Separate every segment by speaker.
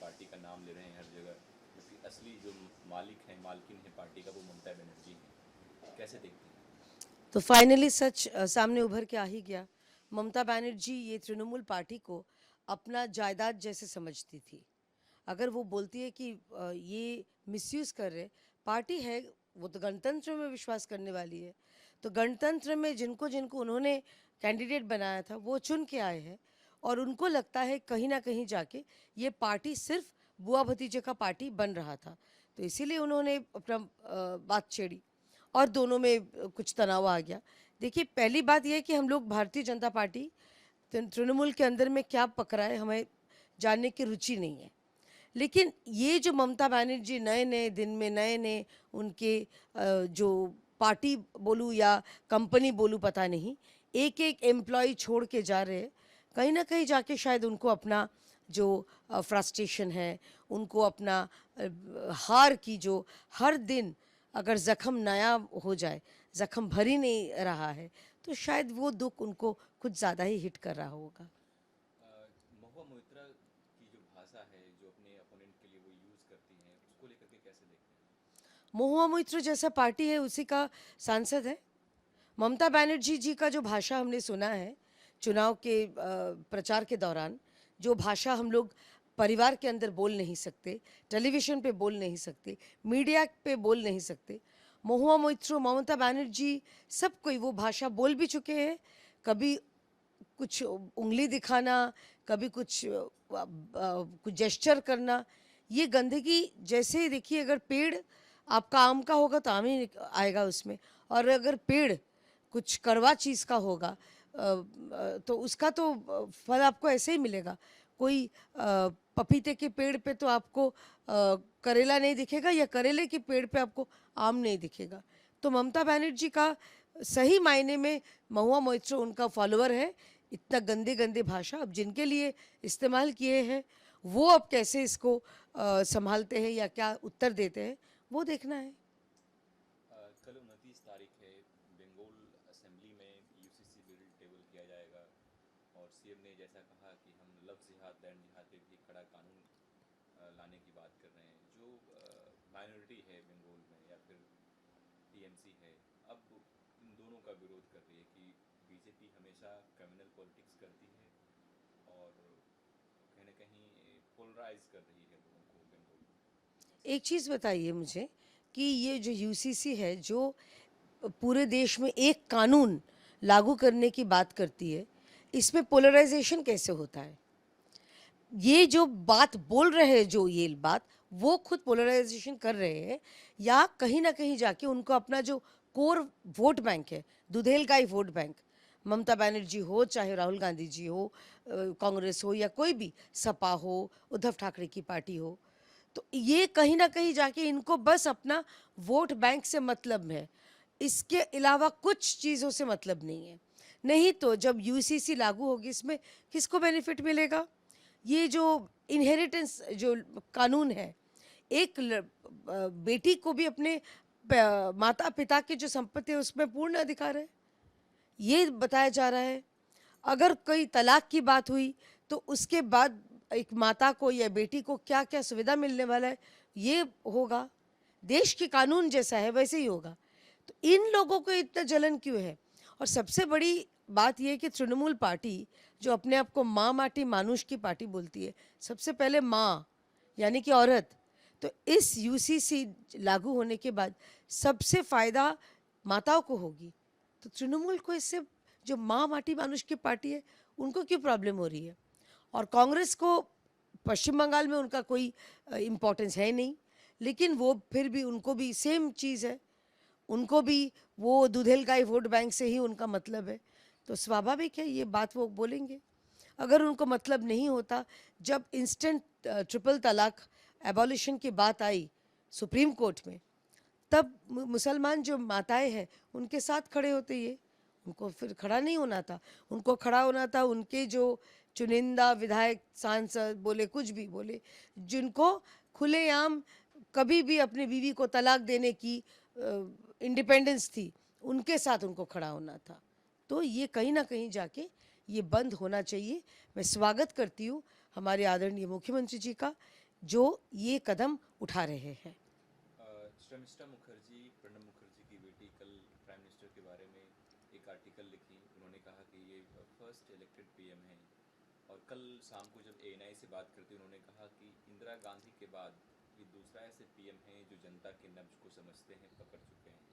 Speaker 1: Party का नाम ले रहे हैं हर जगह, क्योंकि असली जो मालिक हैं, मालकिन है पार्टी का, वो ममता बनर्जी हैं। कैसे देखते हैं?
Speaker 2: तो फाइनली सच सामने उभर के आ ही गया। ममता बनर्जी ये तृणमूल पार्टी को अपना जायदाद जैसे समझती थी। अगर वो बोलती है कि ये मिसयूज़ कर रहे, पार्टी है, वो तो गणतंत्र में विश्वास करने वाली है। तो गणतंत्र में जिनको जिनको उन्होंने कैंडिडेट बनाया था वो चुन के आए हैं, और उनको लगता है कहीं ना कहीं जाके ये पार्टी सिर्फ बुआ भतीजे का पार्टी बन रहा था। तो इसीलिए उन्होंने अपना बात छेड़ी और दोनों में कुछ तनाव आ गया। देखिए, पहली बात यह है कि हम लोग भारतीय जनता पार्टी तृणमूल के अंदर में क्या पकड़ा है हमें जानने की रुचि नहीं है। लेकिन ये जो ममता बनर्जी नए नए दिन में नए नए उनके जो पार्टी बोलूँ या कंपनी बोलूँ पता नहीं, एक एक एम्प्लॉय छोड़ के जा रहे हैं, कहीं ना कहीं जाके शायद उनको अपना जो फ्रस्ट्रेशन है, उनको अपना हार की जो हर दिन अगर ज़ख्म नया हो जाए, ज़ख्म भर ही नहीं रहा है, तो शायद वो दुख उनको कुछ ज़्यादा ही हिट कर रहा होगा।
Speaker 1: महुआ मोइत्रा की जो भाषा है, जो अपने अपोनेंट के लिए वो यूज़ करती हैं, उसको लेकर के कैसे देखते हैं?
Speaker 2: महुआ मोइत्रो जैसा पार्टी है उसी का सांसद है। ममता बनर्जी जी का जो भाषा हमने सुना है चुनाव के प्रचार के दौरान, जो भाषा हम लोग परिवार के अंदर बोल नहीं सकते, टेलीविज़न पे बोल नहीं सकते, मीडिया पे बोल नहीं सकते, महुआ मोइत्रो, ममता बनर्जी सब कोई वो भाषा बोल भी चुके हैं। कभी कुछ उंगली दिखाना, कभी कुछ जेस्चर करना, ये गंदगी जैसे ही देखिए, अगर पेड़ आपका आम का होगा तो आम ही आएगा उसमें, और अगर पेड़ कुछ कड़वा चीज़ का होगा तो उसका तो फल आपको ऐसे ही मिलेगा। कोई पपीते के पेड़ पे तो आपको करेला नहीं दिखेगा, या करेले के पेड़ पे आपको आम नहीं दिखेगा। तो ममता बनर्जी का सही मायने में महुआ मोइत्रो उनका फॉलोअर है। इतना गंदे गंदे भाषा अब जिनके लिए इस्तेमाल किए हैं, वो अब कैसे इसको संभालते हैं या क्या उत्तर देते हैं, वो देखना है।
Speaker 1: कल 29 तारीख है, बंगाल असेंबली में यूसीसी बिल टेबल किया जाएगा, और सीएम ने जैसा कहा कि हम लव जिहाद लैंड जिहाद पे भी खड़ा कानून लाने की बात कर रहे हैं। जो माइनॉरिटी है बंगाल में, या फिर टीएमसी है, अब इन दोनों का विरोध कर रही है कि बीजेपी हमेशा क्रिमिनल पॉलिटिक्स करती है और कहीं ना कहीं पोलराइज कर रही है लोगों को बंगाल में।
Speaker 2: एक चीज़ बताइए मुझे कि ये जो यूसीसी है, जो पूरे देश में एक कानून लागू करने की बात करती है, इसमें पोलराइजेशन कैसे होता है? ये जो बात बोल रहे हैं, जो ये बात, वो खुद पोलराइजेशन कर रहे हैं, या कहीं ना कहीं जाके उनको अपना जो कोर वोट बैंक है, दुधेल गाय वोट बैंक, ममता बनर्जी हो चाहे राहुल गांधी जी हो, कांग्रेस हो या कोई भी, सपा हो, उद्धव ठाकरे की पार्टी हो, तो ये कहीं ना कहीं जाके इनको बस अपना वोट बैंक से मतलब है, इसके अलावा कुछ चीज़ों से मतलब नहीं है। नहीं तो जब यूसीसी लागू होगी, इसमें किसको बेनिफिट मिलेगा? ये जो इनहेरिटेंस जो कानून है, एक बेटी को भी अपने माता पिता की जो संपत्ति है उसमें पूर्ण अधिकार है, ये बताया जा रहा है। अगर कोई तलाक की बात हुई तो उसके बाद एक माता को या बेटी को क्या क्या सुविधा मिलने वाला है, ये होगा। देश के कानून जैसा है वैसे ही होगा। तो इन लोगों को इतना जलन क्यों है? और सबसे बड़ी बात यह है कि तृणमूल पार्टी जो अपने आप को माँ माटी मानुष की पार्टी बोलती है, सबसे पहले माँ यानी कि औरत, तो इस यूसीसी लागू होने के बाद सबसे फ़ायदा माताओं को होगी। तो तृणमूल को इससे, जो माँ माटी मानुष की पार्टी है, उनको क्यों प्रॉब्लम हो रही है? और कांग्रेस को पश्चिम बंगाल में उनका कोई इम्पोर्टेंस है नहीं, लेकिन वो फिर भी उनको भी सेम चीज़ है, उनको भी वो दूधेल गाय वोट बैंक से ही उनका मतलब है। तो स्वाभाविक है ये बात वो बोलेंगे। अगर उनको मतलब नहीं होता, जब इंस्टेंट ट्रिपल तलाक एबॉलिशन की बात आई सुप्रीम कोर्ट में, तब मुसलमान जो माताएं हैं उनके साथ खड़े होते, ये उनको फिर खड़ा नहीं होना था। उनको खड़ा होना था उनके जो चुनिंदा विधायक सांसद बोले कुछ भी बोले, जिनको खुलेआम कभी भी अपनी बीवी को तलाक देने की इंडिपेंडेंस थी, उनके साथ उनको खड़ा होना था। तो ये कहीं ना कहीं जाके ये बंद होना चाहिए। मैं स्वागत करती हूँ हमारे आदरणीय मुख्यमंत्री जी का जो ये कदम उठा रहे हैं।
Speaker 1: शर्मिष्ठा मुखर्जी, प्रणब मुखर्जी की बेटी, कल प्राइम मिनिस्टर के बारे में एक आर्टिकल लिखी। उन्होंने कहा कि ये फर्स्ट इलेक्टेड पीएम हैं। और कल शाम को जब एएनआई से बात करते उन्होंने कहा कि इंदिरा गांधी के बाद ये दूसरा ऐसे पीएम हैं जो जनता के नब्ज को समझते हैं, पकड़ चुके हैं।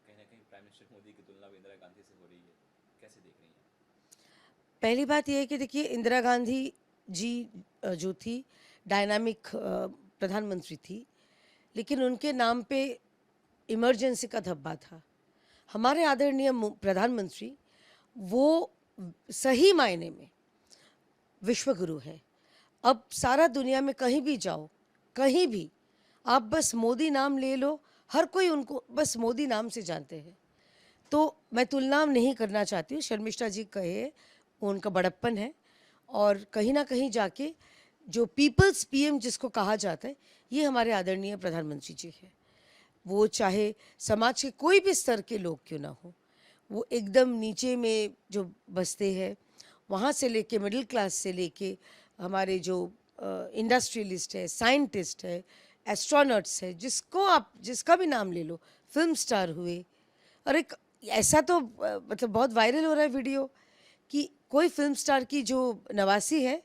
Speaker 1: कहीं ना कहीं प्राइम मिनिस्टर मोदी की तुलना इंदिरा गांधी से हो रही है, कैसे देख रही हैं?
Speaker 2: पहली बात यह है कि देखिए, इंदिरा गांधी जी जो थी डायनामिक प्रधानमंत्री थी, लेकिन उनके नाम पे इमरजेंसी का धब्बा था। हमारे आदरणीय प्रधानमंत्री वो सही मायने में विश्व गुरु है। अब सारा दुनिया में कहीं भी जाओ, कहीं भी आप बस मोदी नाम ले लो, हर कोई उनको बस मोदी नाम से जानते हैं। तो मैं तुलना नहीं करना चाहती हूँ। शर्मिष्ठा जी कहे वो उनका बड़प्पन है, और कहीं ना कहीं जाके जो पीपल्स पीएम जिसको कहा जाता है, ये हमारे आदरणीय प्रधानमंत्री जी है। वो चाहे समाज के कोई भी स्तर के लोग क्यों ना हो, वो एकदम नीचे में जो बसते हैं, वहाँ से लेके मिडिल क्लास से लेके हमारे जो इंडस्ट्रियलिस्ट है, साइंटिस्ट है, एस्ट्रोनॉट्स है, जिसको आप जिसका भी नाम ले लो, फिल्म स्टार हुए। और एक ऐसा तो मतलब बहुत वायरल हो रहा है वीडियो कि कोई फिल्म स्टार की जो नवासी है,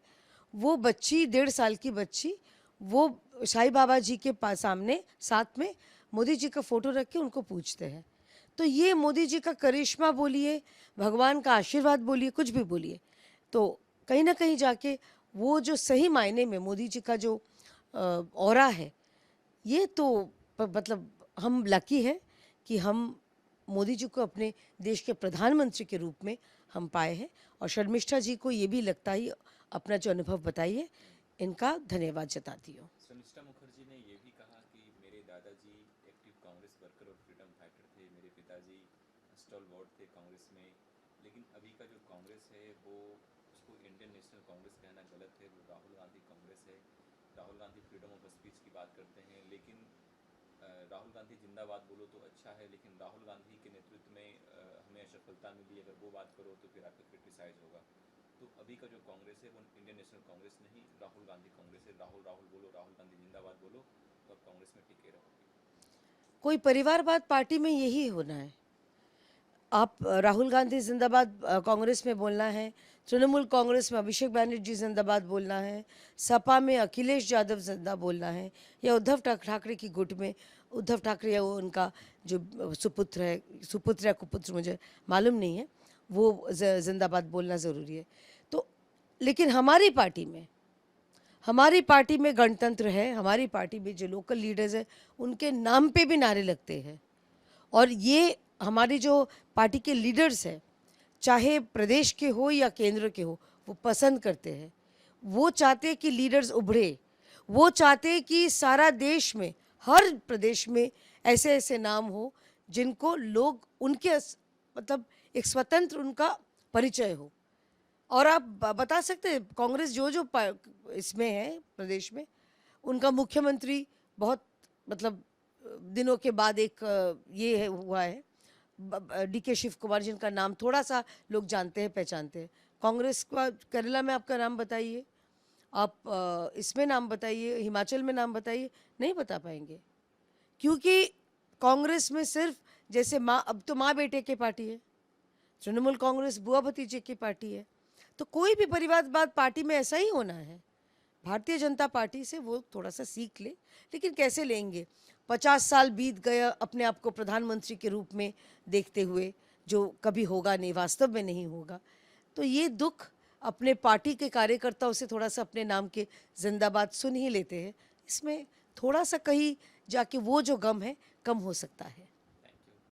Speaker 2: वो बच्ची 1.5 साल की बच्ची, वो साईं बाबा जी के पास सामने साथ में मोदी जी का फ़ोटो रख के उनको पूछते हैं। तो ये मोदी जी का करिश्मा बोलिए, भगवान का आशीर्वाद बोलिए, कुछ भी बोलिए, तो कहीं ना कहीं जाके वो जो सही मायने में मोदी जी का जो ऑरा है, ये तो मतलब हम लकी हैं कि हम मोदी जी को अपने देश के प्रधानमंत्री के रूप में हम पाए हैं। और शर्मिष्ठा जी को ये भी लगता ही अपना जो अनुभव बताइए, इनका धन्यवाद जताती हूँ।
Speaker 1: शर्मिष्ठा मुखर्जी ने ये भी कहा कि मेरे दादाजी एक्टिव कांग्रेस वर्कर और फ्रीडम फाइटर थे, मेरे पिताजी स्टॉलवर्ड थे कांग्रेस में, लेकिन अभी का जो कांग्रेस है वो उसको इंडियन नेशनल कांग्रेस कहना गलत है, वो राहुल गांधी कांग्रेस है। Rahul Gandhi freedom of speech की बात करते हैं, लेकिन राहुल गांधी जिंदाबाद बोलो तो अच्छा है, लेकिन राहुल गांधी के नेतृत्व में हमें असफलता मिली, अगर वो बात करो तो फिर आपको क्रिटिसाइज होगा। तो अभी का जो कांग्रेस है वो इंडियन नेशनल कांग्रेस नहीं, राहुल गांधी कांग्रेस है। राहुल राहुल बोलो, राहुल गांधी जिंदाबाद बोलो, तो आप कांग्रेस में टिके रहोगे।
Speaker 2: कोई परिवारवाद पार्टी में यही होना है। आप राहुल गांधी जिंदाबाद कांग्रेस में बोलना है, तृणमूल कांग्रेस में अभिषेक बैनर्जी जिंदाबाद बोलना है, सपा में अखिलेश यादव जिंदा बोलना है, या उद्धव ठाकरे की गुट में उद्धव ठाकरे या वो उनका जो सुपुत्र है, सुपुत्र या कुपुत्र मुझे मालूम नहीं है, वो जिंदाबाद बोलना ज़रूरी है। तो लेकिन हमारी पार्टी में गणतंत्र है। हमारी पार्टी में जो लोकल लीडर्स हैं उनके नाम पे भी नारे लगते हैं, और ये हमारी जो पार्टी के लीडर्स हैं, चाहे प्रदेश के हो या केंद्र के हो, वो पसंद करते हैं। वो चाहते हैं कि लीडर्स उभरे, वो चाहते हैं कि सारा देश में, हर प्रदेश में ऐसे ऐसे नाम हो जिनको लोग उनके मतलब एक स्वतंत्र उनका परिचय हो। और आप बता सकते हैं कांग्रेस जो जो इसमें है प्रदेश में, उनका मुख्यमंत्री बहुत मतलब दिनों के बाद एक ये है हुआ है, डीके शिव कुमार, जिनका नाम थोड़ा सा लोग जानते हैं, पहचानते हैं। कांग्रेस का केरला में आपका नाम बताइए, आप इसमें नाम बताइए, हिमाचल में नाम बताइए, नहीं बता पाएंगे। क्योंकि कांग्रेस में सिर्फ जैसे माँ, अब तो माँ बेटे की पार्टी है, तृणमूल कांग्रेस बुआ भतीजे की पार्टी है। तो कोई भी परिवारवाद पार्टी में ऐसा ही होना है। भारतीय जनता पार्टी से वो थोड़ा सा सीख ले, लेकिन कैसे लेंगे? 50 साल बीत गया अपने आप को प्रधानमंत्री के रूप में देखते हुए, जो कभी होगा नहीं, वास्तव में नहीं होगा। तो ये दुख अपने पार्टी के कार्यकर्ताओं से थोड़ा सा अपने नाम के जिंदाबाद सुन ही लेते हैं। इसमें थोड़ा सा कहीं जाके वो जो गम है कम हो सकता है।